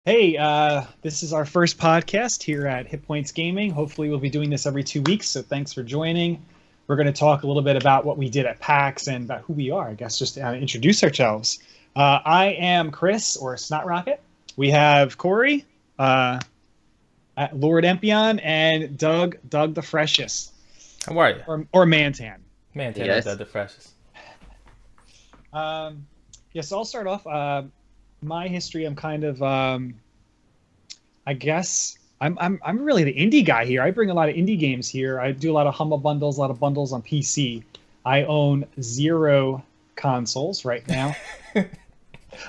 Hey, this is our first podcast here at HitPointsGaming. Hopefully, we'll be doing this every 2 weeks, so thanks for joining. We're going to talk a little bit about what we did at PAX and about who we are, I guess, just to introduce ourselves. I am Chris, or Snot Rocket. We have Corey, at Lord Empion, and Doug the Freshest. How are you? Or Mantan. Mantan yes. Doug the Freshest. So I'll start off. My history, I'm kind of, I guess, I'm really the indie guy here. I bring a lot of indie games here. I do a lot of Humble Bundles, a lot of bundles on PC. I own 0 consoles right now.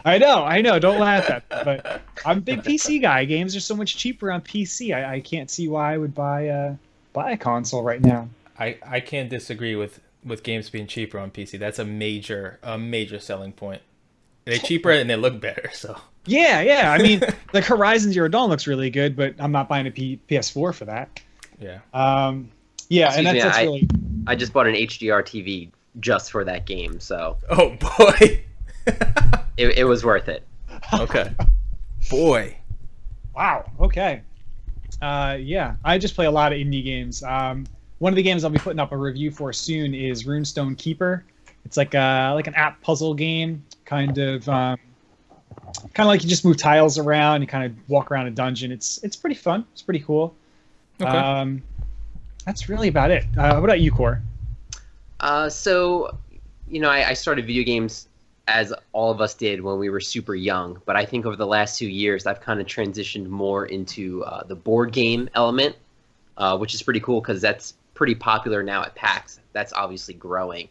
I know. Don't laugh at me, but I'm a big PC guy. Games are so much cheaper on PC. I can't see why I would buy a console right now. I can't disagree with games being cheaper on PC. That's a major selling point. They're cheaper and they look better. So yeah. I mean, like Horizon Zero Dawn looks really good, but I'm not buying a PS4 for that. Yeah. That's really. I just bought an HDR TV just for that game, so. Oh boy. it was worth it. Okay. Boy. Wow. Okay. I just play a lot of indie games. One of the games I'll be putting up a review for soon is Runestone Keeper. It's like an app puzzle game, kind of like you just move tiles around. You kind of walk around a dungeon. It's pretty fun. It's pretty cool. Okay. That's really about it. What about you, Core? I started video games as all of us did when we were super young. But I think over the last 2 years, I've kind of transitioned more into the board game element, which is pretty cool because that's pretty popular now at PAX. That's obviously growing.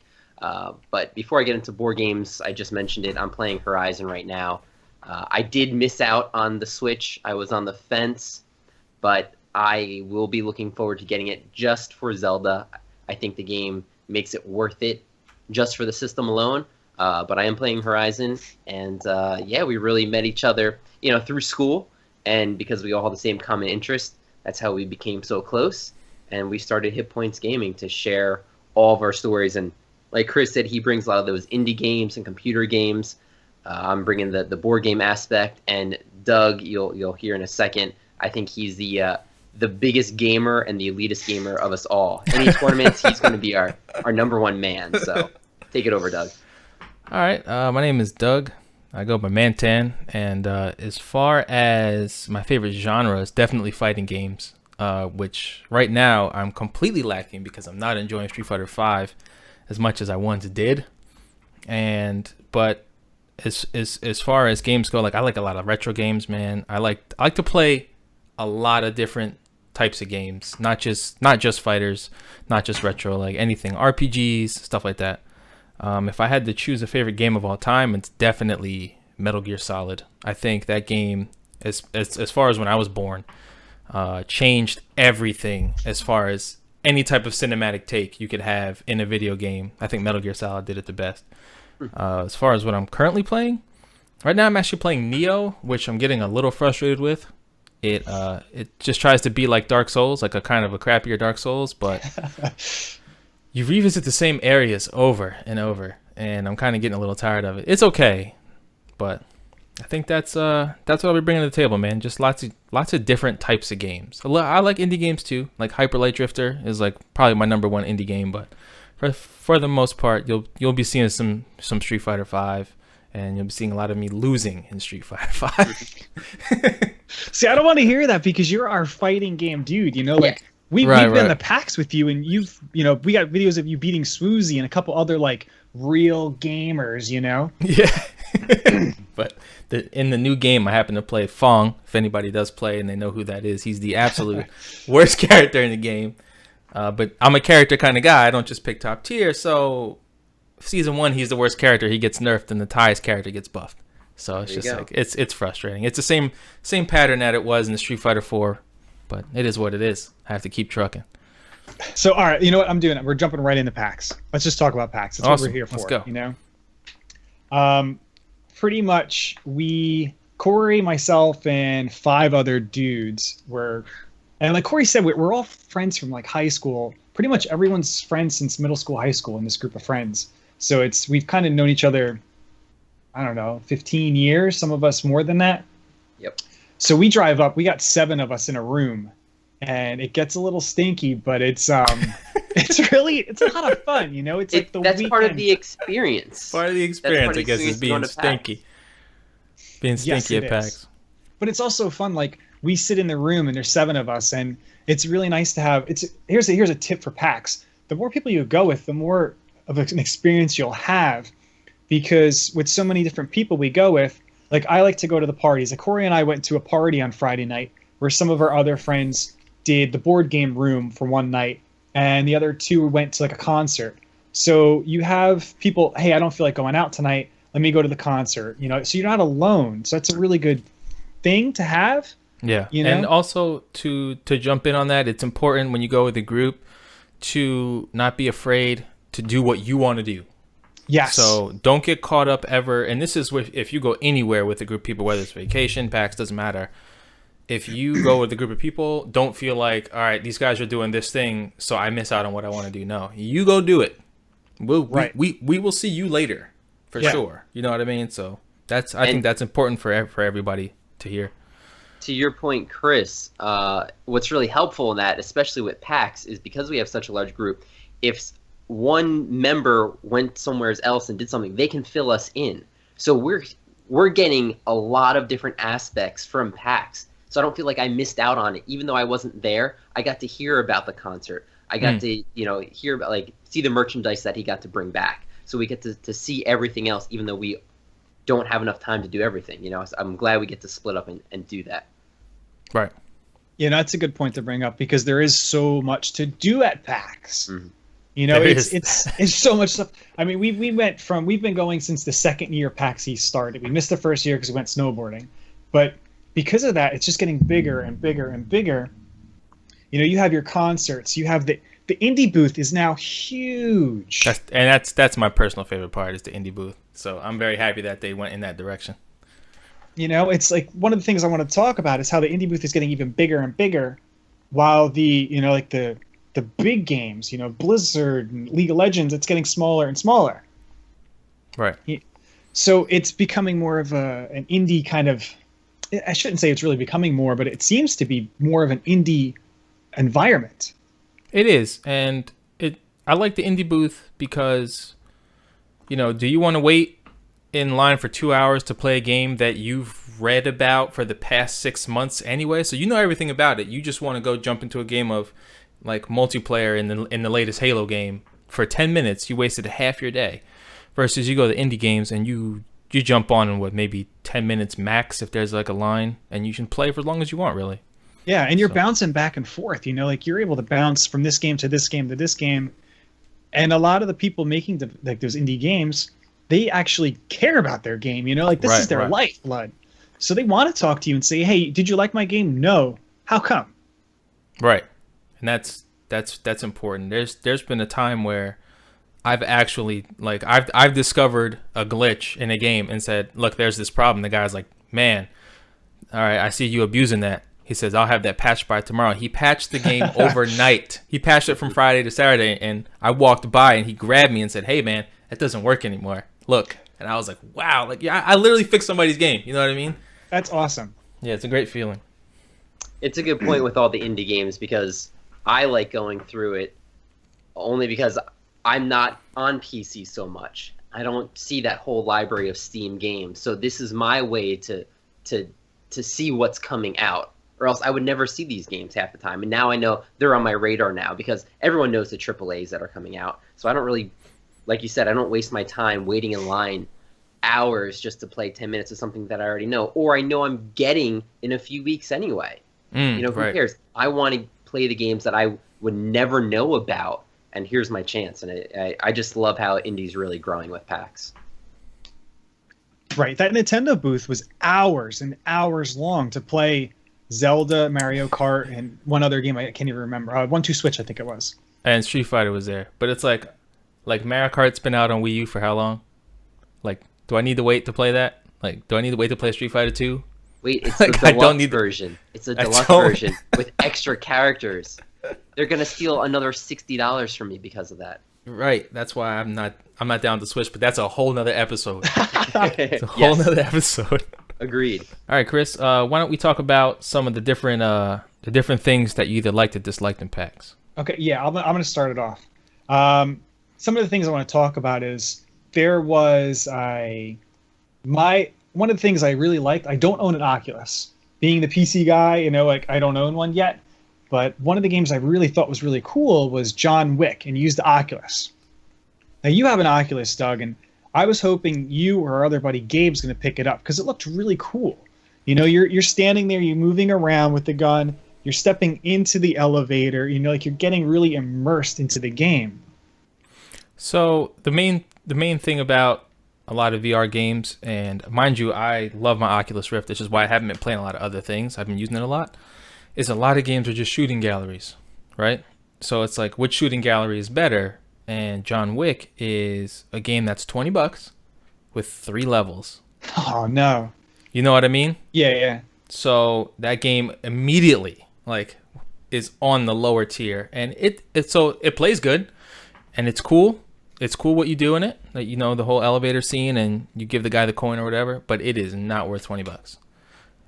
But before I get into board games, I just mentioned it. I'm playing Horizon right now. I did miss out on the Switch. I was on the fence, but I will be looking forward to getting it just for Zelda. I think the game makes it worth it just for the system alone. But I am playing Horizon, and we really met each other, through school, and because we all have the same common interest, that's how we became so close. And we started Hit Points Gaming to share all of our stories. And like Chris said, he brings a lot of those indie games and computer games. I'm bringing the board game aspect, and Doug, you'll hear in a second. I think he's the biggest gamer and the elitist gamer of us all. Any tournaments, he's going to be our number one man. So take it over, Doug. All right. My name is Doug. I go by Mantan, and as far as my favorite genre is definitely fighting games, which right now I'm completely lacking because I'm not enjoying Street Fighter V as much as I once did. But as far as games go, like I like a lot of retro games, man. I like to play a lot of different types of games, not just fighters, not just retro, like anything, RPGs, stuff like that. If I had to choose a favorite game of all time, it's definitely Metal Gear Solid. I think that game, as far as when I was born, changed everything as far as any type of cinematic take you could have in a video game. I think Metal Gear Solid did it the best. As far as what I'm currently playing, right now I'm actually playing Neo, which I'm getting a little frustrated with. It just tries to be like Dark Souls, like a kind of a crappier Dark Souls, but you revisit the same areas over and over, and I'm kind of getting a little tired of it. It's okay, but I think that's what I'll be bringing to the table, man. Just lots of different types of games. I like indie games too. Like Hyper Light Drifter is like probably my number one indie game, but for the most part, you'll be seeing some Street Fighter V, and you'll be seeing a lot of me losing in Street Fighter V. See, I don't want to hear that because you're our fighting game dude. Like we've been in the PAX with you, and we got videos of you beating Swoozy and a couple other like real gamers. Yeah. But in the new game, I happen to play Fong. If anybody does play and they know who that is, he's the absolute worst character in the game. But I'm a character kind of guy. I don't just pick top tier. So season 1, he's the worst character. He gets nerfed, and the Ty's character gets buffed. So it's just like it's frustrating. It's the same pattern that it was in the Street Fighter 4, but it is what it is. I have to keep trucking. So all right, you know what I'm doing? We're jumping right into PAX. Let's just talk about PAX. That's awesome. What we're here for. Let's go. Pretty much Corey, myself, and 5 other dudes and like Corey said, we're all friends from like high school. Pretty much everyone's friends since middle school, high school in this group of friends. So we've kind of known each other, I don't know, 15 years, some of us more than that. Yep. So we drive up. We got 7 of us in a room, and it gets a little stinky, but it's it's a lot of fun. You know, it's like that's weekend. part of the experience. Part of the experience, I guess, is being stinky. Being stinky yes, at PAX. But it's also fun. Like, we sit in the room and there's 7 of us, and it's really nice to have. Here's a tip for PAX: the more people you go with, the more of an experience you'll have, because with so many different people we go with, like, I like to go to the parties. Like, Corey and I went to a party on Friday night where some of our other friends did the board game room for one night, and the other 2 went to like a concert. So you have people, hey, I don't feel like going out tonight. Let me go to the concert. You know, so you're not alone. So that's a really good thing to have. Yeah, you know? And also to jump in on that, it's important when you go with a group to not be afraid to do what you want to do. Yes. So don't get caught up ever. And this is if you go anywhere with a group of people, whether it's vacation, PAX, doesn't matter. If you go with a group of people, don't feel like, all right, these guys are doing this thing, so I miss out on what I want to do. No, you go do it. We will see you later, for sure. You know what I mean? So I think that's important for everybody to hear. To your point, Chris, what's really helpful in that, especially with PAX, is because we have such a large group, if one member went somewhere else and did something, they can fill us in. So we're getting a lot of different aspects from PAX. So I don't feel like I missed out on it. Even though I wasn't there, I got to hear about the concert. I got to, hear about, like, see the merchandise that he got to bring back. So we get to see everything else, even though we don't have enough time to do everything. You know, so I'm glad we get to split up and do that. Right. Yeah, that's a good point to bring up, because there is so much to do at PAX. Mm-hmm. You know, it's so much stuff. I mean, we've been going since the second year PAX East started. We missed the first year because we went snowboarding, but because of that, it's just getting bigger and bigger and bigger. You know, you have your concerts. You have the indie booth is now huge. That's my personal favorite part, is the indie booth. So I'm very happy that they went in that direction. You know, it's like one of the things I want to talk about is how the indie booth is getting even bigger and bigger, while the big games, Blizzard and League of Legends, it's getting smaller and smaller. Right. So it's becoming more of an indie kind of. I shouldn't say it's really becoming more, but it seems to be more of an indie environment. It is, and I like the indie booth because, do you want to wait in line for 2 hours to play a game that you've read about for the past 6 months anyway? So you know everything about it. You just want to go jump into a game of, like, multiplayer in the latest Halo game for 10 minutes. You wasted half your day, versus you go to indie games and you jump on in maybe 10 minutes max if there's like a line, and you can play for as long as you want, really. Yeah, and you're bouncing back and forth, like you're able to bounce from this game to this game to this game. And a lot of the people making those indie games, they actually care about their game, like this is their lifeblood. So they want to talk to you and say, "Hey, did you like my game?" "No." "How come?" Right. And that's important. There's been a time where I've actually, like, I've discovered a glitch in a game and said, "Look, there's this problem." The guy's like, "Man, all right, I see you abusing that." He says, "I'll have that patched by tomorrow." He patched the game overnight. He patched it from Friday to Saturday, and I walked by and he grabbed me and said, "Hey man, that doesn't work anymore. Look." And I was like, wow, like, yeah, I literally fixed somebody's game. You know what I mean? That's awesome. Yeah, it's a great feeling. It's a good point with all the indie games, because I like going through it only because I'm not on PC so much. I don't see that whole library of Steam games. So this is my way to see what's coming out, or else I would never see these games half the time. And now I know they're on my radar now, because everyone knows the AAAs that are coming out. So I don't really, like you said, I don't waste my time waiting in line hours just to play 10 minutes of something that I already know, or I know I'm getting in a few weeks anyway. Who cares? I want to play the games that I would never know about, and here's my chance. And I just love how indie's really growing with PAX. Right, that Nintendo booth was hours and hours long to play Zelda, Mario Kart, and one other game I can't even remember. 1-2 Switch, I think it was. And Street Fighter was there. But it's like Mario Kart's been out on Wii U for how long? Like, do I need to wait to play that? Like, do I need to wait to play Street Fighter 2? Wait, it's the deluxe version. It's a deluxe version with extra characters. They're gonna steal another $60 from me because of that. Right. That's why I'm not down to Switch, but that's a whole nother episode. It's a whole nother episode. Agreed. All right, Chris. Why don't we talk about some of the different things that you either liked or disliked in PAX? Okay, yeah, I'm going to start it off. Some of the things I want to talk about is there was one of the things I really liked. I don't own an Oculus. Being the PC guy, like I don't own one yet. But one of the games I really thought was really cool was John Wick, and used the Oculus. Now you have an Oculus, Doug, and I was hoping you or our other buddy Gabe's going to pick it up because it looked really cool. You're standing there, you're moving around with the gun, you're stepping into the elevator, like you're getting really immersed into the game. So the main thing about a lot of VR games, and mind you, I love my Oculus Rift, which is why I haven't been playing a lot of other things. I've been using it a lot. Is a lot of games are just shooting galleries, right? So it's like, which shooting gallery is better? And John Wick is a game that's $20 with 3 levels. Oh no. You know what I mean? Yeah. So that game immediately is on the lower tier, and it plays good, and it's cool. It's cool what you do in it, the whole elevator scene, and you give the guy the coin or whatever. But it is not worth $20,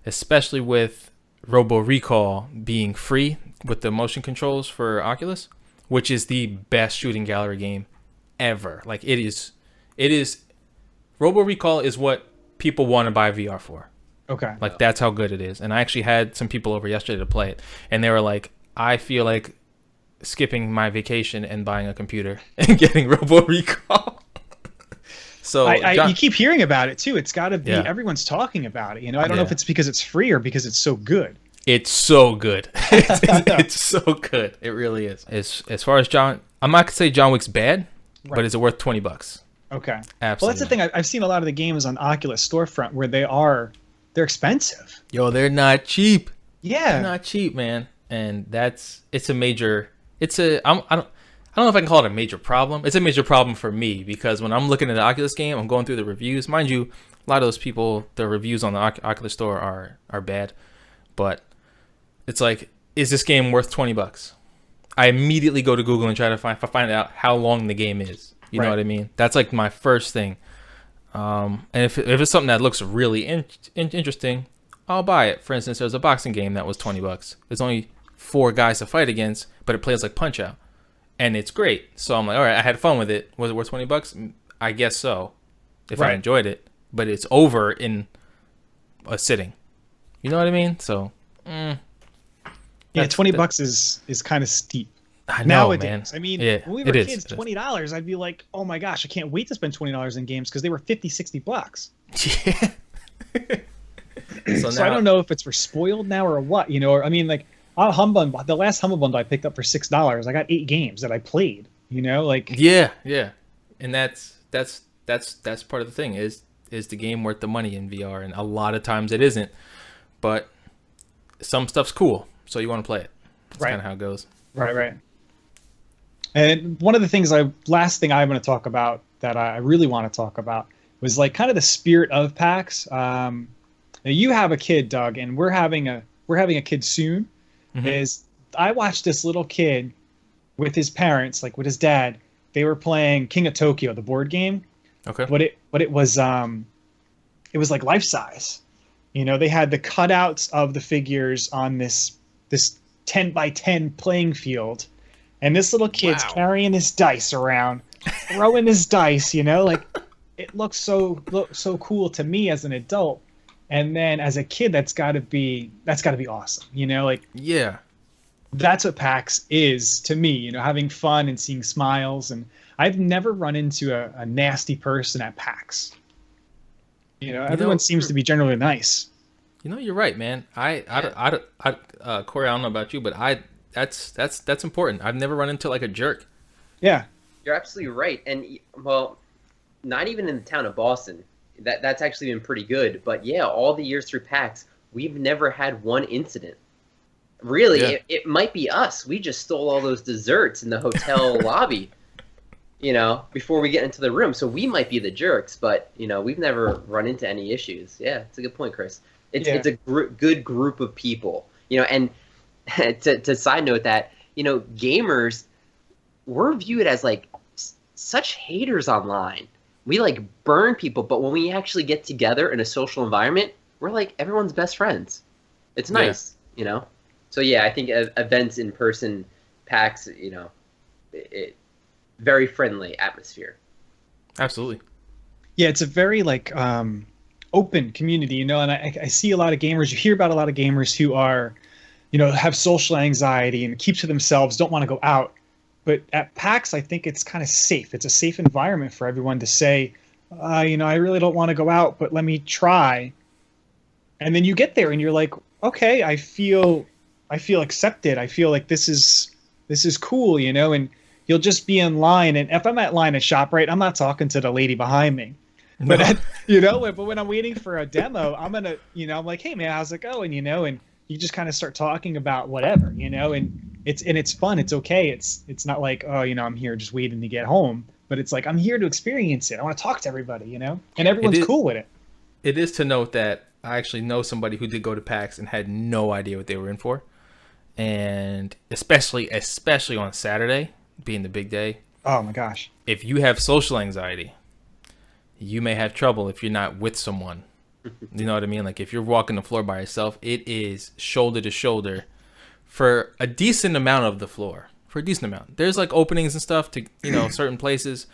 especially with Robo Recall being free with the motion controls for Oculus, which is the best shooting gallery game ever. It is Robo Recall is what people want to buy VR for. Okay. That's how good it is. And I actually had some people over yesterday to play it, and they were like, I feel like skipping my vacation and buying a computer and getting Robo Recall. So you keep hearing about it too. It's got to be, everyone's talking about it. I don't know if it's because it's free or because it's so good. It's so good. It's so good. It really is. As far as John, I'm not gonna say John Wick's bad, but is it worth $20? Okay. Absolutely. Well, that's the thing. I've seen a lot of the games on Oculus storefront where they're expensive. Yo, they're not cheap. Yeah. They're not cheap, man. And I don't know if I can call it a major problem. It's a major problem for me because when I'm looking at the Oculus game, I'm going through the reviews. Mind you, a lot of those people, the reviews on the Oculus store are bad. But it's like, is this game worth $20? I immediately go to Google and try to find out how long the game is. You know what I mean? That's like my first thing. And if it's something that looks really interesting, I'll buy it. For instance, there's a boxing game that was $20. There's only 4 guys to fight against, but it plays like Punch-Out. And it's great. So I'm like, all right, I had fun with it. Was it worth $20? I guess so, if I enjoyed it. But it's over in a sitting. You know what I mean? So, yeah, $20 is kind of steep. I know, nowadays. Man. I mean, yeah, when we were kids, $20, I'd be like, oh my gosh, I can't wait to spend $20 in games because they were $50, $60. Yeah. So I don't know if we're spoiled now or what, or I mean, the last Humble Bundle I picked up for $6, I got 8 games that I played, Yeah. And that's part of the thing is the game worth the money in VR, and a lot of times it isn't, but some stuff's cool, so you want to play it. That's kind of how it goes. Right. And one of the last thing I'm going to talk about that I really want to talk about was kind of the spirit of PAX. Now you have a kid, Doug, and we're having a kid soon. Mm-hmm. I watched this little kid with his parents, with his dad. They were playing King of Tokyo, the board game. Okay. But it was like life size. They had the cutouts of the figures on this 10 by 10 playing field, and this little kid's carrying his dice around, throwing his dice. It looks so cool to me as an adult. And then as a kid, that's got to be awesome, Yeah, that's what PAX is to me, having fun and seeing smiles. And I've never run into a nasty person at PAX. Everyone seems to be generally nice. You're right, man. Corey, I don't know about you, but that's important. I've never run into a jerk. Yeah, you're absolutely right. And not even in the town of Boston. That's actually been pretty good. But yeah, all the years through PAX, we've never had one incident. Really, it might be us. We just stole all those desserts in the hotel lobby, before we get into the room. So we might be the jerks, but, we've never run into any issues. Yeah, it's a good point, Chris. It's a good group of people, and to side note that, gamers, we're viewed as such haters online. We burn people, but when we actually get together in a social environment, we're like everyone's best friends. It's nice, you know. So yeah, I think events in person, PAX, you know, very friendly atmosphere. Absolutely. Yeah, it's a very like open community, you know, and I see a lot of gamers. You hear about a lot of gamers who are, you know, have social anxiety and keep to themselves, don't want to go out. But at PAX, I think it's kind of safe. It's a safe environment for everyone to say, you know, I really don't want to go out, but let me try. And then you get there and you're like, okay, I feel accepted. I feel like this is cool, you know, and you'll just be in line. And if I'm at line at ShopRite, I'm not talking to the lady behind me. No. But you know, but when I'm waiting for a demo, I'm gonna, you know, I'm like, hey man, how's it going? You know, and you just kind of start talking about whatever, you know, and it's fun. It's okay. It's not like, oh, you know, I'm here just waiting to get home, but it's like I'm here to experience it. I want to talk to everybody, you know, and everyone's cool with it. It is to note that I actually know somebody who did go to PAX and had no idea what they were in for, and especially on Saturday being the big day. Oh my gosh! If you have social anxiety, you may have trouble if you're not with someone. You know what I mean? Like if you're walking the floor by yourself, it is shoulder to shoulder for a decent amount of the floor. For a decent amount. There's like openings and stuff to, you know, certain places.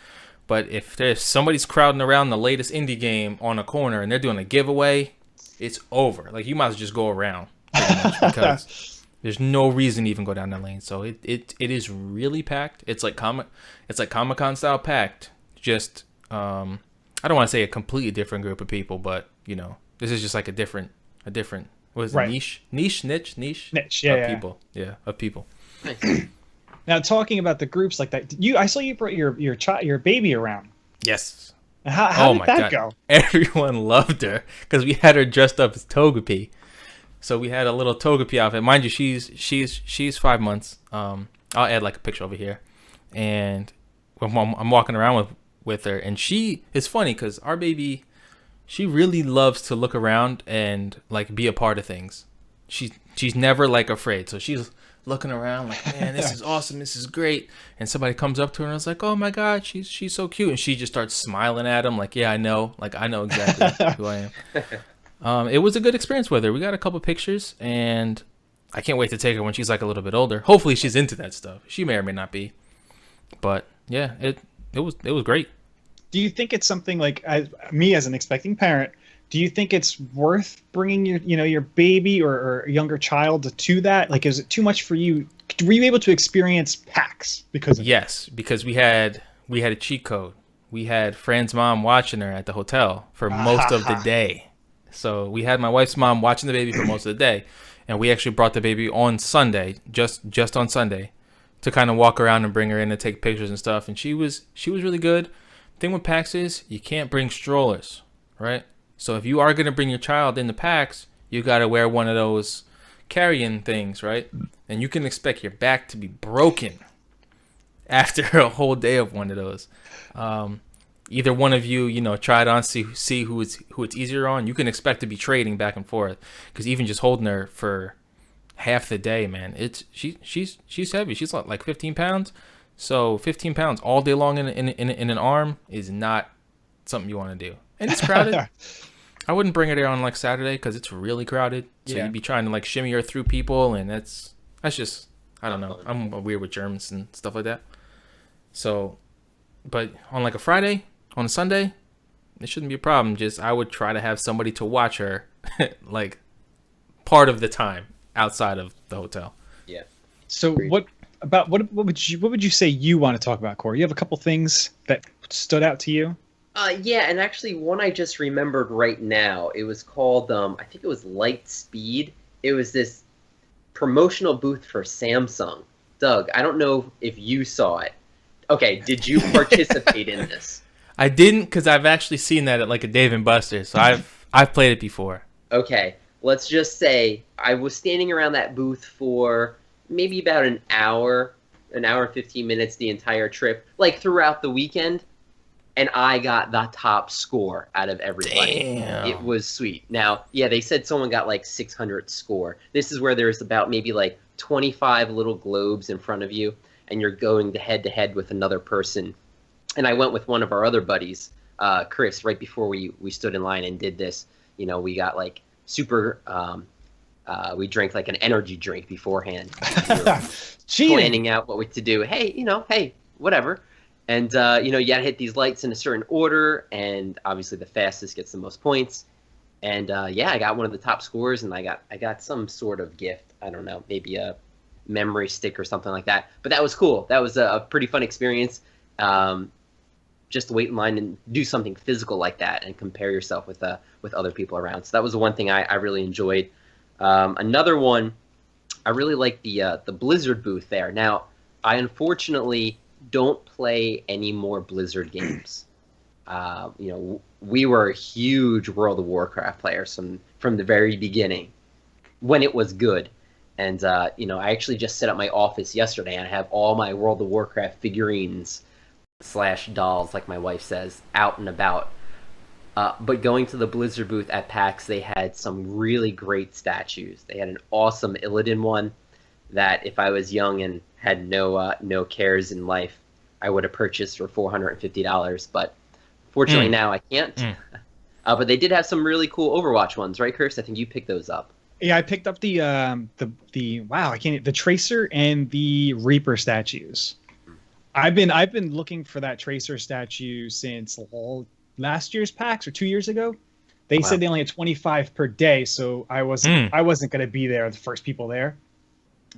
But if there's somebody's crowding around the latest indie game on a corner and they're doing a giveaway, it's over. Like you might as well just go around pretty much because there's no reason to even go down that lane. So it is really packed. It's like Comic-Con style packed. Just I don't want to say a completely different group of people, but you know, this is just like a different what is it? Right. Niche Yeah, of people. Yeah, of people. Nice. Now talking about the groups like that, I saw you brought your baby around. Yes. How did that go? Everyone loved her because we had her dressed up as Togepi. So we had a little Togepi outfit. Mind you, she's 5 months. I'll add like a picture over here, and I'm walking around with her, and it's funny because our baby, she really loves to look around and like be a part of things. She's never like afraid, so she's looking around like, man, this is awesome, this is great. And somebody comes up to her and is like, oh my god, she's so cute, and she just starts smiling at him like, yeah, I know exactly who I am. It was a good experience with her. We got a couple pictures, and I can't wait to take her when she's like a little bit older. Hopefully she's into that stuff. She may or may not be, but yeah, it was great. Do you think it's something like, me as an expecting parent, do you think it's worth bringing your baby or younger child to that? Like, is it too much for you? Were you able to experience PAX because of Yes, because we had a cheat code. We had Fran's mom watching her at the hotel for most of the day. So we had my wife's mom watching the baby for most of the day, and we actually brought the baby on Sunday, just on Sunday, to kind of walk around and bring her in and take pictures and stuff. And she was really good. Thing with PAX is you can't bring strollers, right? So if you are going to bring your child into PAX, you got to wear one of those carrying things, right? And you can expect your back to be broken after a whole day of one of those. Either one of you, try it on, see who it's easier on. You can expect to be trading back and forth, because even just holding her for half the day, man, she's heavy. She's like 15 pounds. So 15 pounds all day long in an arm is not something you want to do. And it's crowded. I wouldn't bring her there on like Saturday because it's really crowded. So you'd be trying to like shimmy her through people, and that's just, I don't know. I'm weird with germs and stuff like that. So, but on like a Friday, on a Sunday, it shouldn't be a problem. Just I would try to have somebody to watch her like part of the time outside of the hotel. Yeah. So what would you say you want to talk about, Corey? You have a couple things that stood out to you? Yeah, and actually one I just remembered right now. It was called, I think it was Lightspeed. It was this promotional booth for Samsung. Doug, I don't know if you saw it. Okay, did you participate in this? I didn't, because I've actually seen that at like a Dave & Buster's, so I've played it before. Okay, let's just say I was standing around that booth for maybe about an hour and 15 minutes the entire trip, like throughout the weekend. And I got the top score out of everybody. Damn. It was sweet. Now, yeah, they said someone got like 600 score. This is where there's about maybe like 25 little globes in front of you, and you're going head to head with another person. And I went with one of our other buddies, Chris, right before we stood in line and did this. We got like super. We drank like an energy drink beforehand. We were Cheating. planning out what we to do. Hey, whatever. And you gotta hit these lights in a certain order, and obviously the fastest gets the most points. And yeah, I got one of the top scores, and I got some sort of gift. I don't know, maybe a memory stick or something like that. But that was cool. That was a pretty fun experience. Just to wait in line and do something physical like that, and compare yourself with other people around. So that was the one thing I really enjoyed. Another one, I really like the Blizzard booth there. Now, I unfortunately don't play any more Blizzard games. We were huge World of Warcraft players from the very beginning, when it was good. And I actually just set up my office yesterday, and I have all my World of Warcraft figurines / dolls, like my wife says, out and about. But going to the Blizzard booth at PAX, they had some really great statues. They had an awesome Illidan one that if I was young and had no cares in life, I would have purchased for $450. But fortunately now I can't. But they did have some really cool Overwatch ones, right, Kirst? I think you picked those up. Yeah, I picked up the Tracer and the Reaper statues. I've been looking for that Tracer statue since last year's PAX or 2 years ago. They said they only had 25 per day, so I wasn't going to be there, the first people there.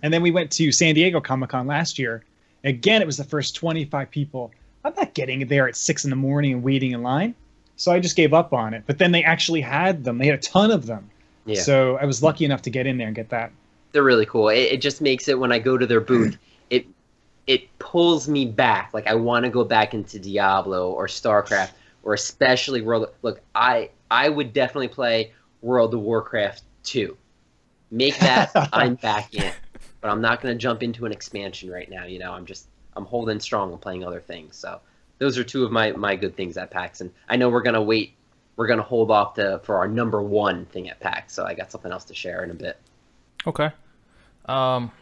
And then we went to San Diego Comic-Con last year. Again, it was the first 25 people. I'm not getting there at 6 in the morning and waiting in line. So I just gave up on it. But then they actually had them. They had a ton of them. Yeah. So I was lucky enough to get in there and get that. They're really cool. It just makes it, when I go to their booth, it pulls me back. Like, I want to go back into Diablo or StarCraft, or especially Look, I would definitely play World of Warcraft 2. Make that, I'm back in. But I'm not going to jump into an expansion right now. I'm holding strong and playing other things. So those are two of my good things at PAX. And I know we're going to wait. We're going to hold off for our number one thing at PAX. So I got something else to share in a bit. Okay.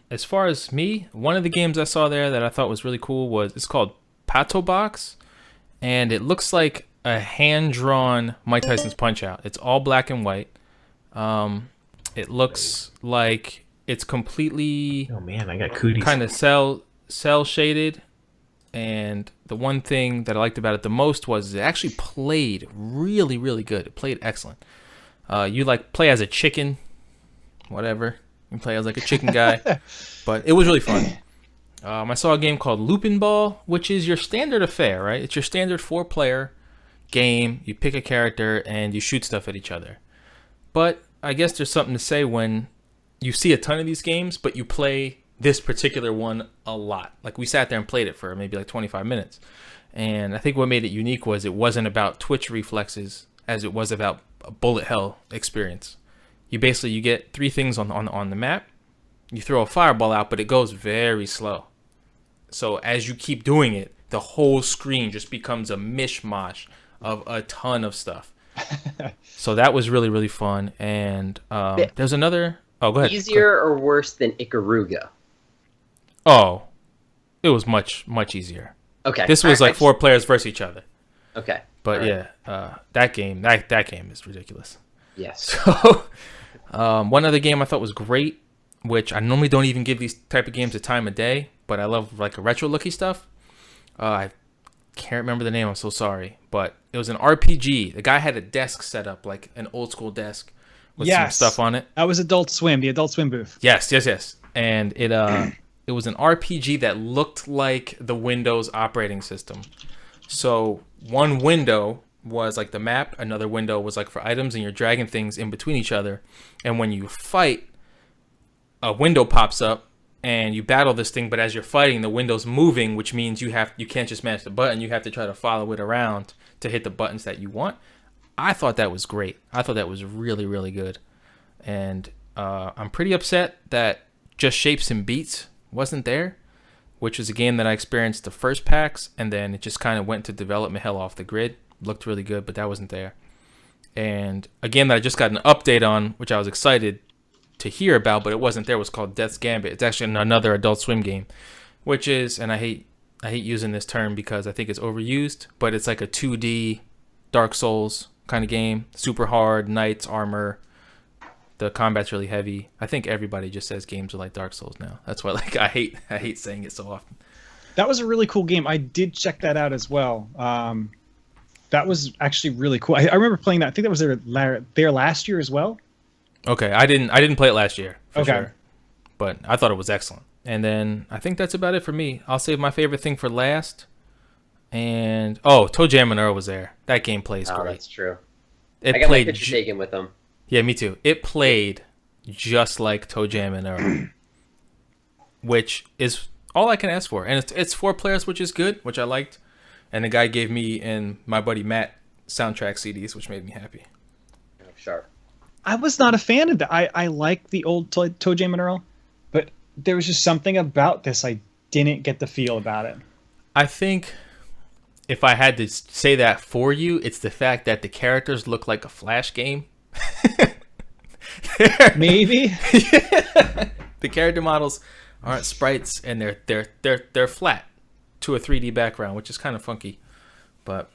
As far as me, one of the games I saw there that I thought was really cool it's called Pato Box, and it looks like a hand-drawn Mike Tyson's Punch-Out. It's all black and white. It looks like it's completely I got cooties. Kind of cell shaded, and the one thing that I liked about it the most was it actually played really, really good. It played excellent. You play as a chicken, whatever. You play as like a chicken guy, but it was really fun. I saw a game called Lupin Ball, which is your standard affair, right? It's your standard 4-player game. You pick a character and you shoot stuff at each other. But I guess there's something to say when you see a ton of these games, but you play this particular one a lot. Like, we sat there and played it for maybe like 25 minutes. And I think what made it unique was it wasn't about twitch reflexes as it was about a bullet hell experience. You get 3 things on the map. You throw a fireball out, but it goes very slow. So as you keep doing it, the whole screen just becomes a mishmash of a ton of stuff. So that was really, really fun. And there's another... Oh, go ahead. Easier or worse than Ikaruga? Oh, it was much, much easier. Okay. This was like 4 players versus each other. Okay. But that game is ridiculous. Yes. So, one other game I thought was great, which I normally don't even give these type of games a time of day, but I love like a retro looky stuff. I can't remember the name. I'm so sorry, but it was an RPG. The guy had a desk set up, like an old school desk with some stuff on it. That was Adult Swim, the Adult Swim booth. Yes. And it was an RPG that looked like the Windows operating system. So one window was like the map, another window was like for items, and you're dragging things in between each other. And when you fight, a window pops up and you battle this thing, but as you're fighting, the window's moving, which means you can't just mash the button, you have to try to follow it around to hit the buttons that you want. I thought that was great. I thought that was really, really good. And I'm pretty upset that Just Shapes and Beats wasn't there, which was a game that I experienced the first PAX, and then it just kind of went to development hell off the grid. Looked really good, but that wasn't there. And a game that I just got an update on, which I was excited to hear about, but it wasn't there, was called Death's Gambit. It's actually another Adult Swim game, which is, and I hate using this term because I think it's overused, but it's like a 2D Dark Souls kind of game. Super hard, knights, armor, The combat's really heavy. I think everybody just says games are like Dark Souls now. That's why like I hate saying it so often. That was a really cool game. I did check that out as well. That was actually really cool. I remember playing that. I think that was there last year as well. Okay, I didn't play it last year for Okay. sure, but I thought it was excellent. And then I think that's about it for me. I'll save my favorite thing for last. And Toe Jam and Earl was there. That game plays Oh, great. that's true. It I got my played picture taken with them. Yeah, me too. It played just like Toe Jam and Earl, which is all I can ask for. And it's 4 players, which is good, which I liked. And the guy gave me and my buddy Matt soundtrack CDs, which made me happy. Oh, sharp. I was not a fan of that. I like the old Toe Jam and Earl, but there was just something about this I didn't get the feel about it. I think if I had to say that for you, it's the fact that the characters look like a Flash game. Maybe. The character models aren't sprites, and they're flat to a 3D background, which is kind of funky. But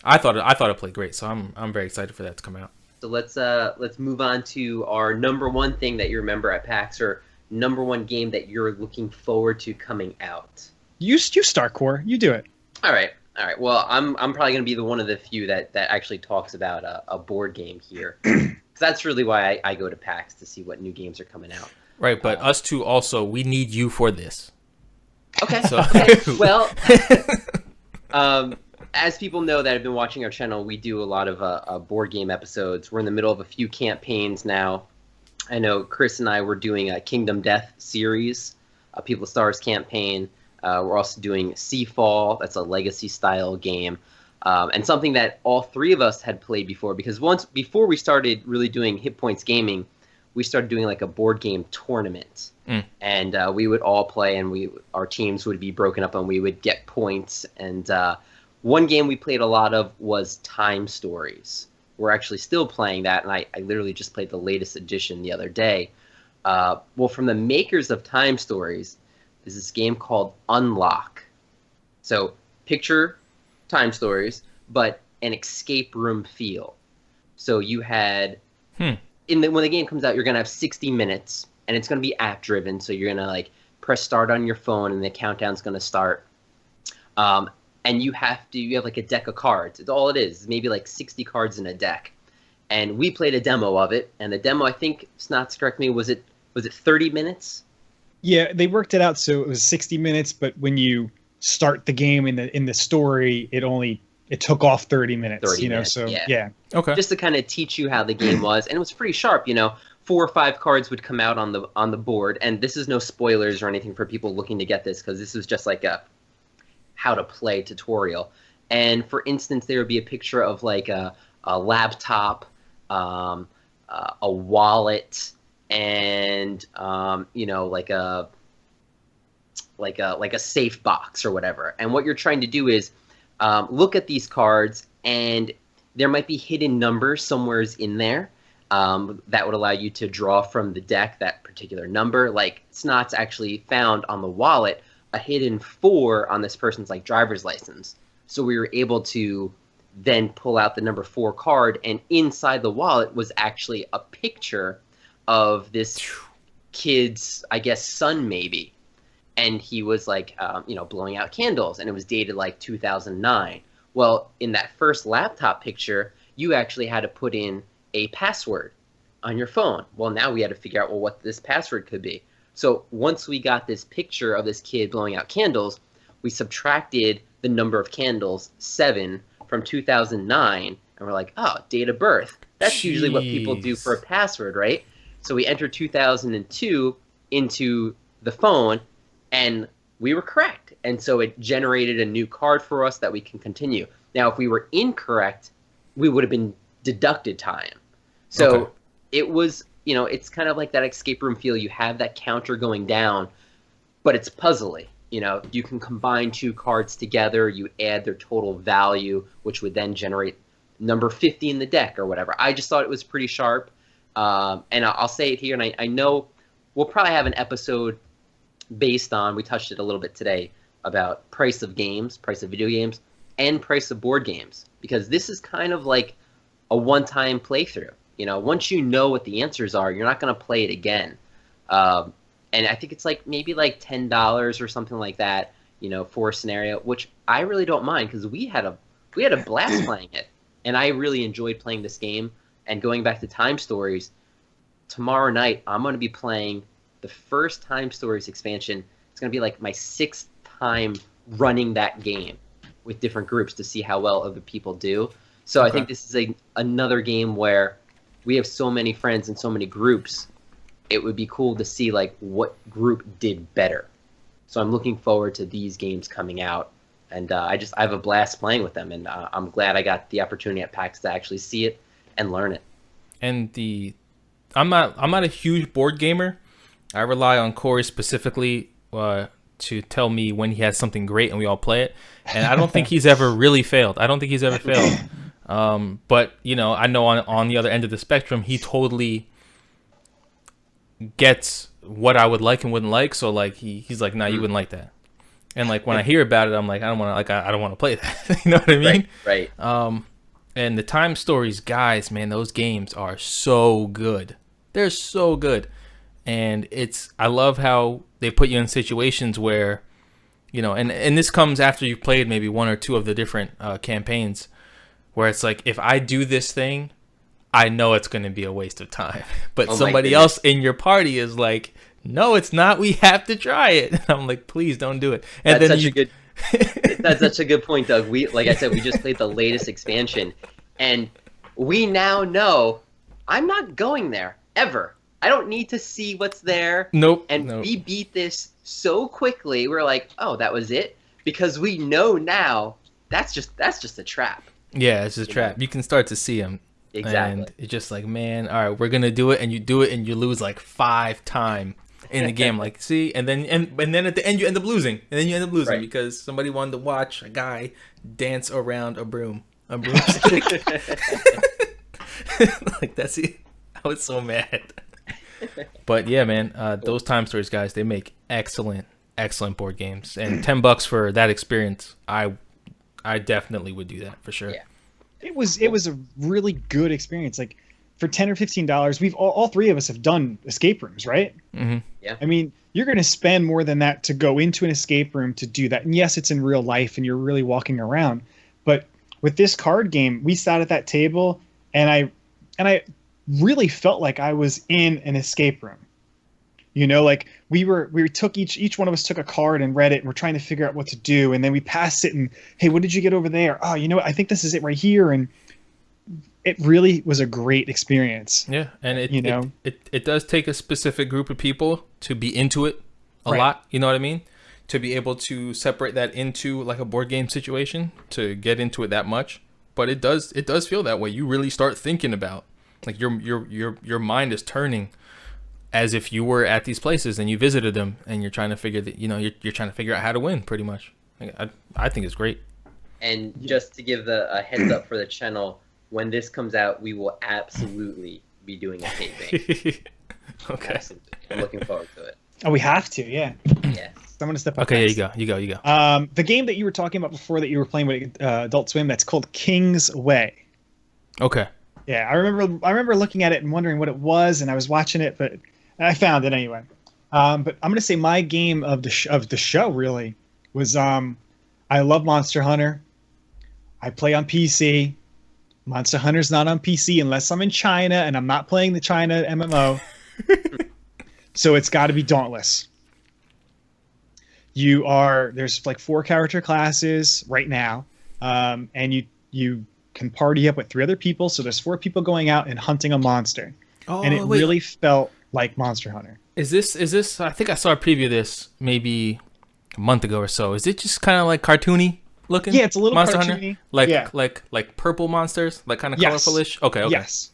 I thought it played great, so I'm very excited for that to come out. So let's move on to our number one thing that you remember at PAX, or number one game that you're looking forward to coming out. You start, Core. You do it. All right. Well, I'm probably going to be the one of the few that actually talks about a board game here. Because that's really why I go to PAX, to see what new games are coming out. Right, but us two also, we need you for this. Okay. So- Okay. Well, as people know that have been watching our channel, we do a lot of board game episodes. We're in the middle of a few campaigns now. I know Chris and I were doing a Kingdom Death series, a People of Stars campaign. We're also doing Seafall. That's a legacy-style game. And something that all 3 of us had played before, because before we started really doing Hit Points Gaming, we started doing like a board game tournament. And we would all play, and our teams would be broken up, and we would get points. And one game we played a lot of was Time Stories. We're actually still playing that, and I literally just played the latest edition the other day. Well, from the makers of Time Stories, is this game called Unlock. So picture Time Stories, but an escape room feel. So you had when the game comes out, you're gonna have 60 minutes, and it's gonna be app driven. So you're gonna like press start on your phone, and the countdown's gonna start. And you have like a deck of cards. It's all it is. Maybe like 60 cards in a deck. And we played a demo of it, and the demo, I think, Snots, correct me, was it 30 minutes? Yeah, they worked it out so it was 60 minutes, but when you start the game in the story, it took off 30 minutes. 30 minutes, so yeah. yeah. Okay. Just to kind of teach you how the game was, and it was pretty sharp. 4 or 5 cards would come out on the board, and this is no spoilers or anything for people looking to get this, because this is just like a how to play tutorial. And for instance, there would be a picture of like a laptop, a wallet, and like a safe box or whatever. And what you're trying to do is look at these cards, and there might be hidden numbers somewhere in there that would allow you to draw from the deck that particular number. Like Snots actually found on the wallet a hidden 4 on this person's like driver's license. So we were able to then pull out the number 4 card, and inside the wallet was actually a picture of this kid's, I guess, son maybe. And he was like, blowing out candles, and it was dated like 2009. Well, in that first laptop picture, you actually had to put in a password on your phone. Well, now we had to figure out, what this password could be. So once we got this picture of this kid blowing out candles, we subtracted the number of candles, 7, from 2009, and we're like, date of birth. That's usually what people do for a password, right? So we entered 2002 into the phone, and we were correct. And so it generated a new card for us that we can continue. Now, if we were incorrect, we would have been deducted time. So it was, it's kind of like that escape room feel. You have that counter going down, but it's puzzly. You can combine 2 cards together, you add their total value, which would then generate number 50 in the deck or whatever. I just thought it was pretty sharp. And I'll say it here, and I know we'll probably have an episode based on, we touched it a little bit today, about price of video games, and price of board games. Because this is kind of like a one-time playthrough. You know, once you know what the answers are, you're not going to play it again. And I think it's like maybe like $10 or something like that, you know, for a scenario, which I really don't mind because we had a blast playing it, and I really enjoyed playing this game. And going back to Time Stories, tomorrow night I'm going to be playing the first Time Stories expansion. It's going to be like my 6th time running that game with different groups to see how well other people do. So I think this is another game where we have so many friends and so many groups. It would be cool to see like what group did better. So I'm looking forward to these games coming out, and I have a blast playing with them, and I'm glad I got the opportunity at PAX to actually see it and learn it. And I'm not a huge board gamer. I rely on Corey specifically to tell me when he has something great and we all play it. And I don't think he's ever really failed. But you know, I know on the other end of the spectrum, he totally gets what I would like and wouldn't like. So like he's like, nah, you wouldn't like that. And like when I hear about it, I'm like, I don't want to play that. You know what I mean? Right. And the Time Stories guys, man, those games are so good. They're so good. And I love how they put you in situations where, you know, and this comes after you've played maybe one or two of the different campaigns, where it's like, if I do this thing, I know it's going to be a waste of time. But somebody else in your party is like, no, it's not. We have to try it. And I'm like, please don't do it. And that's such a good point, Doug. Like I said, we just played the latest expansion, and we now know I'm not going there ever. I don't need to see what's there. Nope. We beat this so quickly. We're like, oh, that was it, because we know now that's just a trap. Yeah, it's just a trap. You can start to see them. Exactly. And it's just like, man, all right, we're gonna do it, and you do it, and you lose like 5 times in the game. Like, see, and then at the end you end up losing, Right. Because somebody wanted to watch a guy dance around a broomstick. Like, that's it. I was so mad. But yeah, man, those Time Stories guys, they make excellent board games, and $10 for that experience, I definitely would do that for sure. Yeah. It was a really good experience. Like for $10 or $15, we've all three of us have done escape rooms, right? Mm-hmm. Yeah. I mean, you're going to spend more than that to go into an escape room to do that. And yes, it's in real life and you're really walking around. But with this card game, we sat at that table, and I really felt like I was in an escape room. You know, like we took each one of us took a card and read it, and we're trying to figure out what to do, and then we passed it, and hey, what did you get over there? Oh, you know what? I think this is it right here. And it really was a great experience. Yeah, and it does take a specific group of people to be into it a lot. You know what I mean? To be able to separate that into like a board game situation, to get into it that much. But it does feel that way. You really start thinking about, like, your mind is turning as if you were at these places and you visited them, and you're trying to figure that, you know, you're trying to figure out how to win pretty much. I think it's great. And just to give a heads up for the channel, when this comes out, we will absolutely be doing a taping. Okay. Absolutely. I'm looking forward to it. Oh, we have to, yeah. Yes. I'm going to step up. Okay, next. you go. The game that you were talking about before that you were playing with Adult Swim, that's called King's Way. Okay. Yeah, I remember looking at it and wondering what it was, and I was watching it, but I found it anyway. But I'm going to say my game of the show really was I love Monster Hunter. I play on PC. Monster Hunter's not on PC unless I'm in China, and I'm not playing the China MMO. So it's got to be Dauntless. There's like 4 character classes right now, and you can party up with 3 other people. So there's 4 people going out and hunting a monster, and it really felt like Monster Hunter. Is this? I think I saw a preview of this maybe a month ago or so. Is it just kind of like cartoony looking? Yeah, it's a little Monster cartoony. Hunter? Like purple monsters, like kind of colorful-ish. Okay. Yes.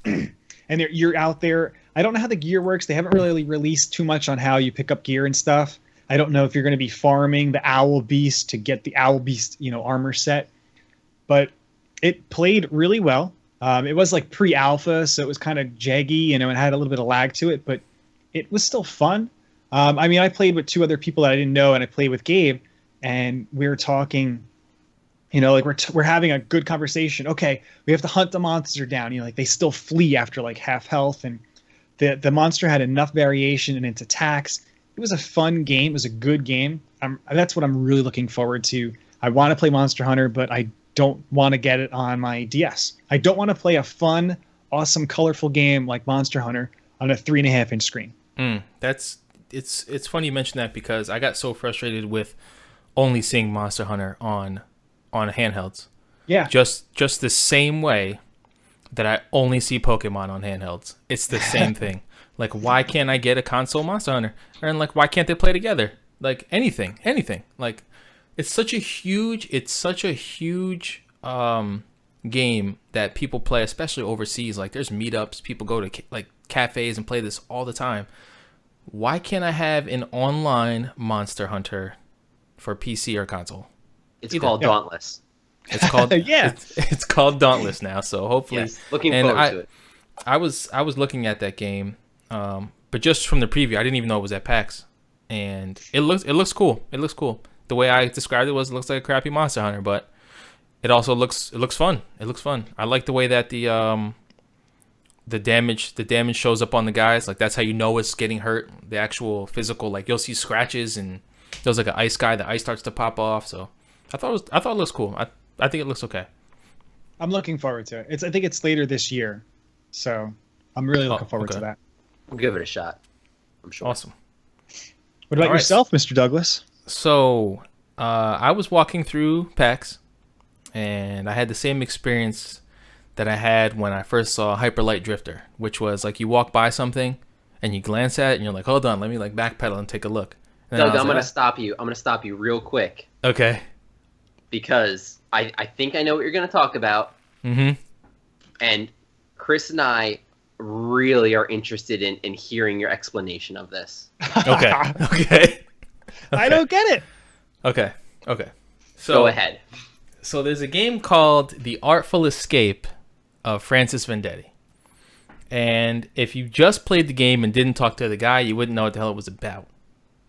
And you're out there. I don't know how the gear works. They haven't really released too much on how you pick up gear and stuff. I don't know if you're going to be farming the Owl Beast to get the Owl Beast, armor set. But it played really well. It was like pre-alpha, so it was kind of jaggy, and had a little bit of lag to it, but it was still fun. I played with 2 other people that I didn't know, and I played with Gabe, and we were talking You know, like we're having a good conversation. Okay, we have to hunt the monster down. You know, like they still flee after like half health, and the monster had enough variation in its attacks. It was a fun game. It was a good game. That's what I'm really looking forward to. I want to play Monster Hunter, but I don't want to get it on my DS. I don't want to play a fun, awesome, colorful game like Monster Hunter on a 3.5-inch screen. It's funny you mention that, because I got so frustrated with only seeing Monster Hunter on handhelds. Yeah. Just the same way that I only see Pokemon on handhelds. It's the same thing. Like, why can't I get a console Monster Hunter? And like, why can't they play together? Like anything. Like, it's such a huge game that people play, especially overseas. Like, there's meetups, people go to like cafes and play this all the time. Why can't I have an online Monster Hunter for PC or console? It's called Dauntless. It's called Yeah. It's called Dauntless now. So hopefully, yes, looking forward to it. I was looking at that game, but just from the preview, I didn't even know it was at PAX, and it looks cool. It looks cool. The way I described it was, it looks like a crappy Monster Hunter, but it also looks fun. It looks fun. I like the way that the damage shows up on the guys. Like, that's how you know it's getting hurt. The actual physical, like, you'll see scratches, and there's like an ice guy. The ice starts to pop off. So I thought it looks cool. I think it looks okay. I'm looking forward to it. I think it's later this year, so I'm really looking forward to that. We'll give it a shot, I'm sure. Awesome. What about All right. yourself, Mr. Douglas? So I was walking through PAX, and I had the same experience that I had when I first saw Hyperlight Drifter, which was like, you walk by something and you glance at it and you're like, hold on, let me like backpedal and take a look. Doug, I'm gonna stop you. I'm gonna stop you real quick. Okay. Because I think I know what you're gonna talk about. Mm-hmm. And Chris and I really are interested in hearing your explanation of this. Okay. Okay. I don't get it. Okay. So go ahead. So there's a game called The Artful Escape of Francis Vendetti. And if you just played the game and didn't talk to the guy, you wouldn't know what the hell it was about.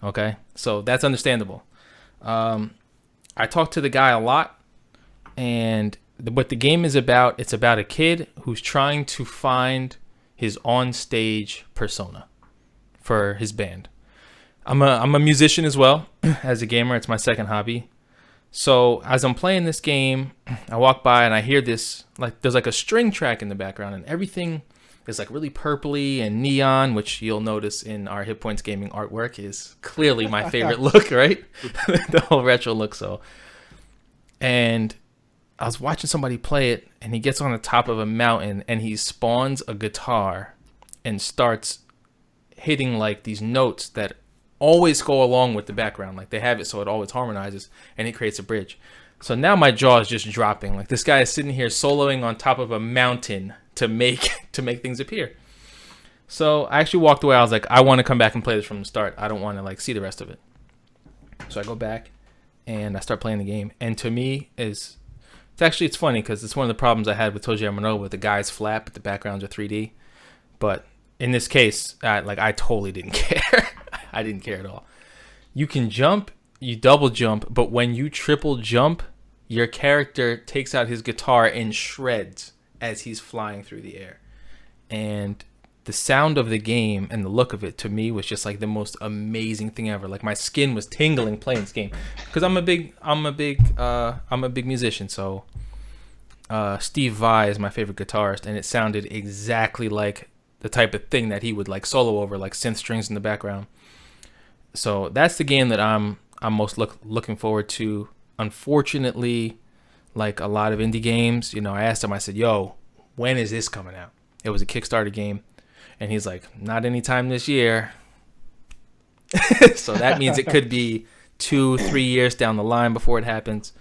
Okay? So that's understandable. I talked to the guy a lot, and what the game is about, it's about a kid who's trying to find his on-stage persona for his band. I'm a musician as well. As a gamer, it's my second hobby. So as I'm playing this game, I walk by and I hear this, like, there's like a string track in the background, and everything is like really purpley and neon, which you'll notice in our HitPointsGaming artwork is clearly my favorite look, right? The whole retro look. So, and I was watching somebody play it, and he gets on the top of a mountain and he spawns a guitar and starts hitting like these notes that always go along with the background. Like, they have it so it always harmonizes, and it creates a bridge. So now my jaw is just dropping. Like, this guy is sitting here soloing on top of a mountain to make things appear. So I actually walked away. I was like, I want to come back and play this from the start. I don't want to like see the rest of it. So I go back and I start playing the game. And to me, it's funny because it's one of the problems I had with Toji Amano, with the guy's flat but the backgrounds are 3D. But in this case, I totally didn't care. I didn't care at all. You can jump, you double jump, but when you triple jump, your character takes out his guitar and shreds as he's flying through the air. And the sound of the game and the look of it, to me, was just like the most amazing thing ever. Like, my skin was tingling playing this game because I'm a big musician. So Steve Vai is my favorite guitarist, and it sounded exactly like the type of thing that he would like solo over, like synth strings in the background. So that's the game that I'm most looking forward to. Unfortunately, like a lot of indie games, you know, I asked him, I said, yo, when is this coming out? It was a Kickstarter game. And he's like, not anytime this year. So that means it could be 2-3 years down the line before it happens.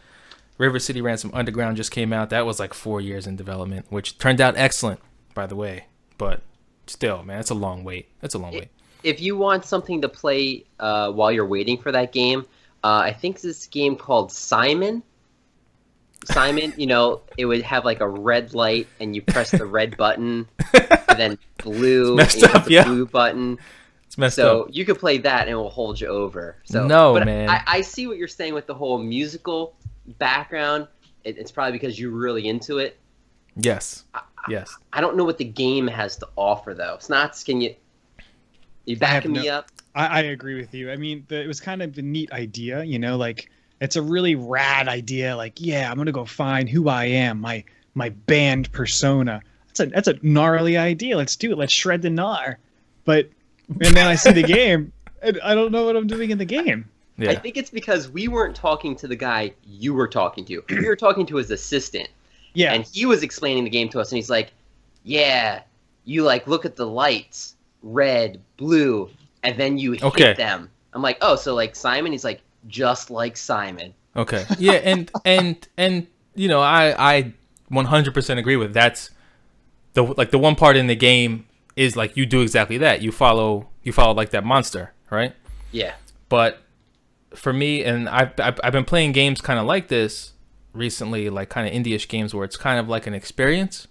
River City Ransom Underground just came out. That was like 4 years in development, which turned out excellent, by the way. But still, man, it's a long wait. If you want something to play while you're waiting for that game, I think this game called Simon, you know, it would have like a red light, and you press the red button, and then blue, it's messed up, the yeah. blue button. It's messed up. So you could play that, and it will hold you over. So no, but man. I see what you're saying with the whole musical background. it's probably because you're really into it. Yes. Yes. I don't know what the game has to offer though. Snots, can you backing me up? I agree with you. I mean, it was kind of a neat idea, you know, like it's a really rad idea. Like, yeah, I'm gonna go find who I am, my band persona. That's a gnarly idea. Let's do it. Let's shred the gnar. And then I see the game, and I don't know what I'm doing in the game. Yeah. I think it's because we weren't talking to the guy you were talking to. We were talking to his assistant. Yeah. And he was explaining the game to us, and he's like, yeah, you like look at the lights, red, blue, and then you hit them. I'm like, oh, so like Simon? He's like, just like Simon. Okay. Yeah, and you know, I 100% agree with that's the one part in the game is like you do exactly that. You follow like that monster, right? Yeah. But for me, and I've been playing games kind of like this recently, like kind of indie-ish games where it's kind of like an experience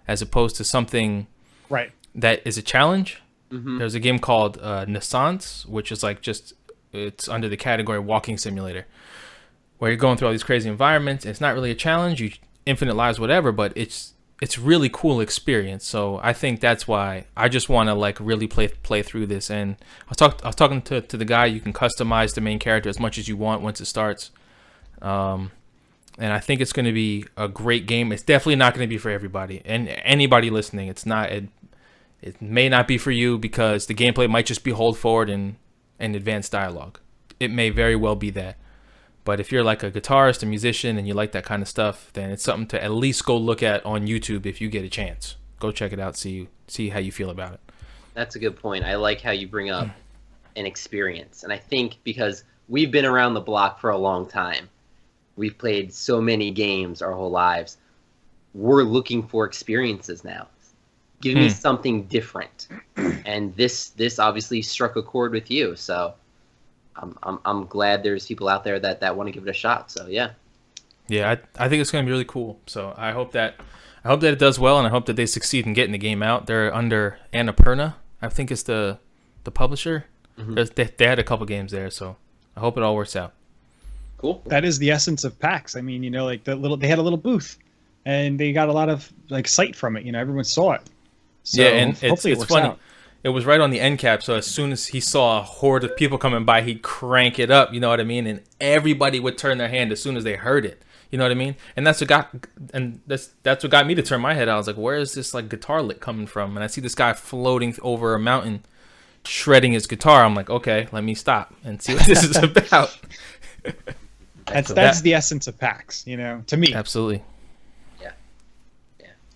as opposed to something right that is a challenge. Mm-hmm. There's a game called Naissance, which is like it's under the category walking simulator, where you're going through all these crazy environments. It's not really a challenge, you infinite lives, whatever, but it's really cool experience. So I think that's why I just want to like really play through this. And I was talking to the guy. You can customize the main character as much as you want once it starts. And I think it's going to be a great game. It's definitely not going to be for everybody. And anybody listening, it's not. It may not be for you because the gameplay might just be hold forward and advanced dialogue. It may very well be that. But if you're like a guitarist, a musician, and you like that kind of stuff, then it's something to at least go look at on YouTube if you get a chance. Go check it out, see how you feel about it. That's a good point. I like how you bring up an experience. And I think because we've been around the block for a long time, we've played so many games our whole lives, we're looking for experiences now. Give me something different. And this obviously struck a chord with you, so I'm glad there's people out there that want to give it a shot. So yeah. Yeah, I think it's going to be really cool. So I hope that it does well, and I hope that they succeed in getting the game out. They're under Annapurna, I think is the publisher. Mm-hmm. They had a couple games there, so I hope it all works out. Cool. That is the essence of PAX. I mean, you know, like they had a little booth, and they got a lot of like sight from it. You know, everyone saw it. So yeah, and hopefully it's it works funny. out. It was right on the end cap, so as soon as he saw a horde of people coming by, he'd crank it up, you know what I mean? And everybody would turn their hand as soon as they heard it, you know what I mean? And that's what got me to turn my head out. I was like, where is this like guitar lick coming from? And I see this guy floating over a mountain, shredding his guitar. I'm like, okay, let me stop and see what this is about. That's the essence of PAX, you know, to me. Absolutely. Yeah.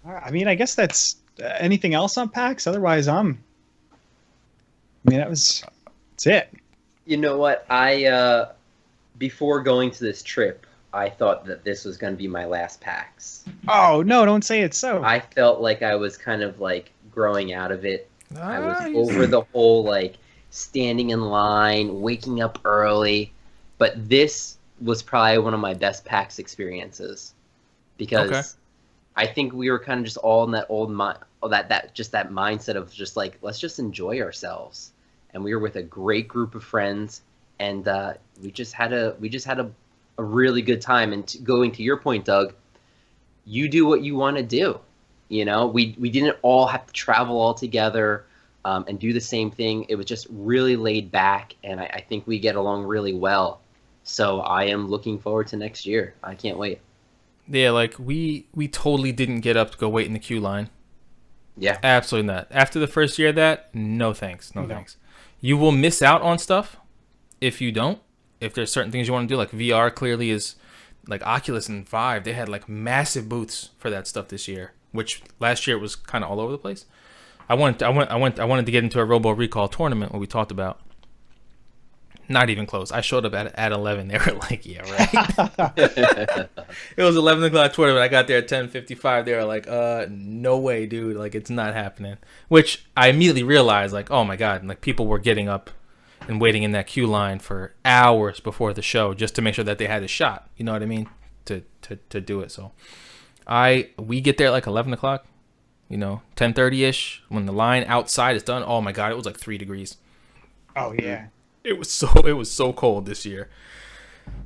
I mean, I guess that's anything else on PAX. Otherwise, that's it. You know what? Before going to this trip, I thought that this was going to be my last PAX. Oh, no, don't say it so. I felt like I was kind of like growing out of it. I was over the whole like standing in line, waking up early. But this was probably one of my best PAX experiences because I think we were kind of just all in that that mindset of just like, let's just enjoy ourselves. And we were with a great group of friends, and we just had a really good time. And going to your point, Doug, you do what you want to do. You know, we didn't all have to travel all together and do the same thing. It was just really laid back, and I think we get along really well. So I am looking forward to next year. I can't wait. Yeah, like we totally didn't get up to go wait in the queue line. Yeah. Absolutely not. After the first year of that, no thanks. No thanks. You will miss out on stuff if you don't. If there's certain things you want to do, like VR clearly is like Oculus and Vive, they had like massive booths for that stuff this year, which last year it was kind of all over the place. I wanted to get into a Robo Recall tournament, what we talked about. Not even close. I showed up at 11. They were like, yeah, right. It was 11 o'clock tournament. I got there at 10:55. They were like, no way, dude. Like, it's not happening. Which I immediately realized, like, oh my God. Like, people were getting up and waiting in that queue line for hours before the show just to make sure that they had a shot. You know what I mean? To do it. So we get there at like 11 o'clock, 10:30-ish. When the line outside is done, oh my God, it was like 3 degrees. Oh, yeah. It was so cold this year.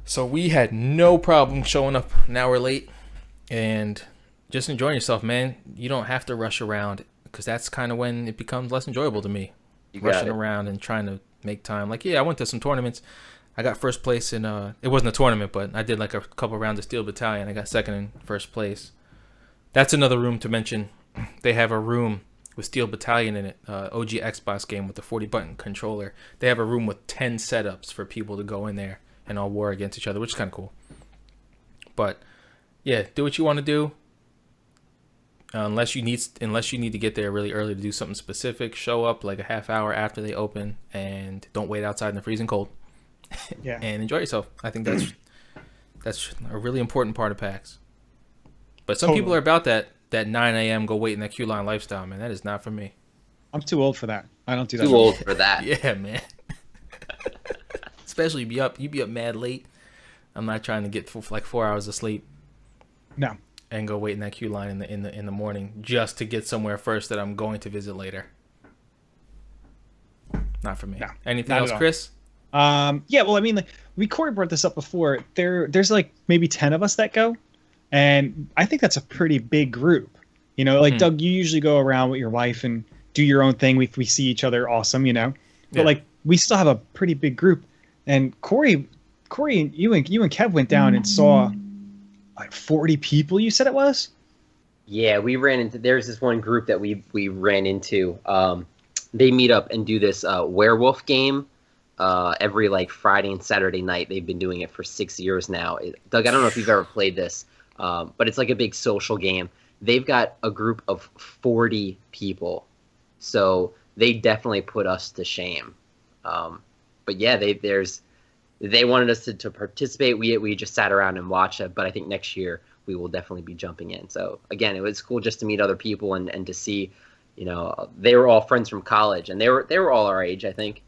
So we had no problem showing up an hour late and just enjoying yourself, man. You don't have to rush around, because that's kind of when it becomes less enjoyable to me. Rushing around and trying to make time. Like, yeah, I went to some tournaments. I got first place in it wasn't a tournament, but I did like a couple rounds of Steel Battalion. I got second and first place. That's another room to mention. They have a room with Steel Battalion in it, OG Xbox game with the 40-button controller. They have a room with 10 setups for people to go in there and all war against each other, which is kind of cool. But yeah, do what you want to do. Unless you need to get there really early to do something specific, show up like a half hour after they open, and don't wait outside in the freezing cold. Yeah. And enjoy yourself. I think that's a really important part of PAX. But some people are about that 9 a.m. go wait in that queue line lifestyle, man. That is not for me. I'm too old for that. I don't do that. Too old for that. Yeah, man. Especially you be up mad late. I'm not trying to get like 4 hours of sleep. No. And go wait in that queue line in the morning just to get somewhere first that I'm going to visit later. Not for me. No, anything else, Chris? Yeah, well, I mean, like Corey brought this up before. There's like maybe 10 of us that go, and I think that's a pretty big group. You know, like Doug, you usually go around with your wife and do your own thing. We see each other, awesome, you know. But like we still have a pretty big group. And Corey, you and Kev went down and saw like 40 people, you said it was? Yeah, we ran into, there's this one group that we ran into. They meet up and do this Werewolf Game every like Friday and Saturday night. They've been doing it for 6 years now. Doug, I don't know if you've ever played this, but it's like a big social game. They've got a group of 40 people. So they definitely put us to shame. But yeah, they wanted us to participate. We just sat around and watched it, but I think next year we will definitely be jumping in. So again, it was cool just to meet other people and to see, you know, they were all friends from college, and they were all our age, I think.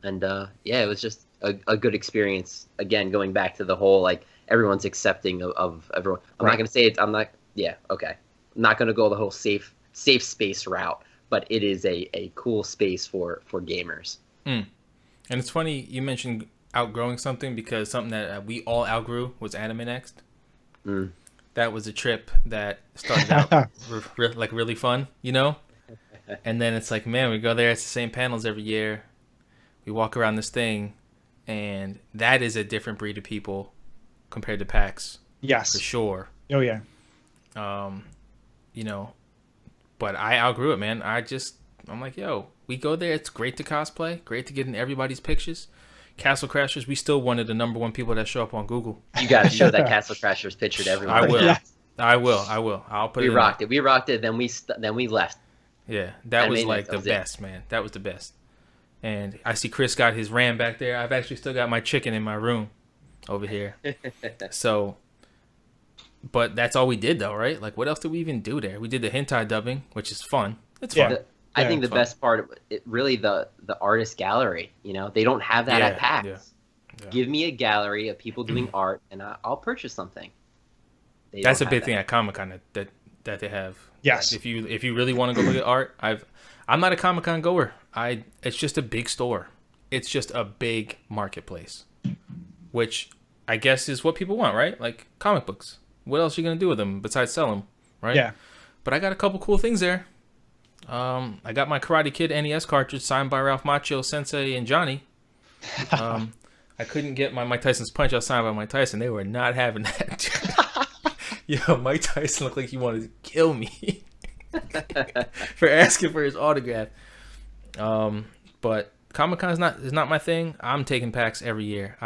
And yeah, it was just a good experience. Again, going back to the whole like everyone's accepting of everyone. I'm not gonna say I'm not. Yeah, okay. I'm not gonna go the whole safe space route, but it is a cool space for gamers. And it's funny you mentioned outgrowing something, because something that we all outgrew was Anime Next. That was a trip that started out like really fun, you know? And then it's like, man, we go there, it's the same panels every year. We walk around this thing, and that is a different breed of people compared to PAX. Yes. For sure. Oh, yeah. You know, but I outgrew it, man. I'm like, yo, we go there, it's great to cosplay, great to get in everybody's pictures. Castle Crashers, we still one of the number one people that show up on Google. You got to show that Castle Crashers picture to everyone. I will. Yeah. I will. I'll put it. We rocked it. Then we left. Yeah, that was like the best, man. That was the best. And I see Chris got his ram back there. I've actually still got my chicken in my room over here. So, but that's all we did though, right? Like, what else did we even do there? We did the hentai dubbing, which is fun. It's fun. I think the best part of it, really the artist gallery. You know, they don't have that at PAX. Yeah. Give me a gallery of people doing art, and I'll purchase something. That's a big thing at Comic-Con that they have. Yes. If you really want to go look at art, I'm not a Comic-Con goer. It's just a big store. It's just a big marketplace, which I guess is what people want, right? Like comic books. What else are you gonna do with them besides sell them, right? Yeah. But I got a couple cool things there. I got my Karate Kid NES cartridge signed by Ralph Macchio Sensei and Johnny. I couldn't get my Mike Tyson's Punch Out signed by Mike Tyson. They were not having that. Yo, Mike Tyson looked like he wanted to kill me for asking for his autograph. But Comic-Con is not my thing. I'm taking PAX every year.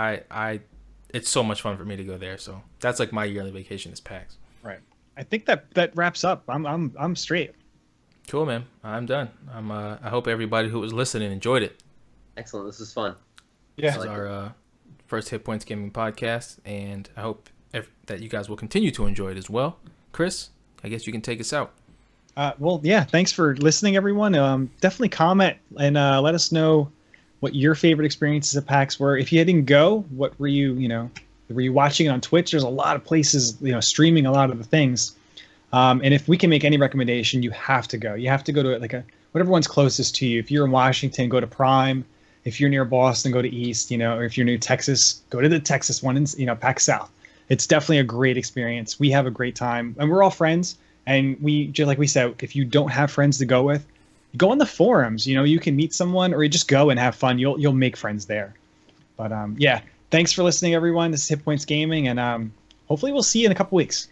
It's so much fun for me to go there. So that's like my yearly vacation is PAX. Right. I think that wraps up. I'm straight. Cool, man. I'm done. I hope everybody who was listening enjoyed it. Excellent. This was fun. Yeah. This is our first Hit Points Gaming podcast, and I hope that you guys will continue to enjoy it as well. Chris, I guess you can take us out. Well, yeah. Thanks for listening, everyone. Definitely comment and let us know what your favorite experiences at PAX were. If you didn't go, what were you watching it on Twitch? There's a lot of places, streaming a lot of the things. And if we can make any recommendation, you have to go. You have to go to whatever one's closest to you. If you're in Washington, go to Prime. If you're near Boston, go to East. Or if you're near Texas, go to the Texas one in PAX South. it's definitely a great experience. We have a great time, and we're all friends. And we, just like we said, if you don't have friends to go with, go on the forums. You know, you can meet someone, or you just go and have fun. You'll make friends there. But yeah, thanks for listening, everyone. This is HitPoints Gaming, and hopefully we'll see you in a couple weeks.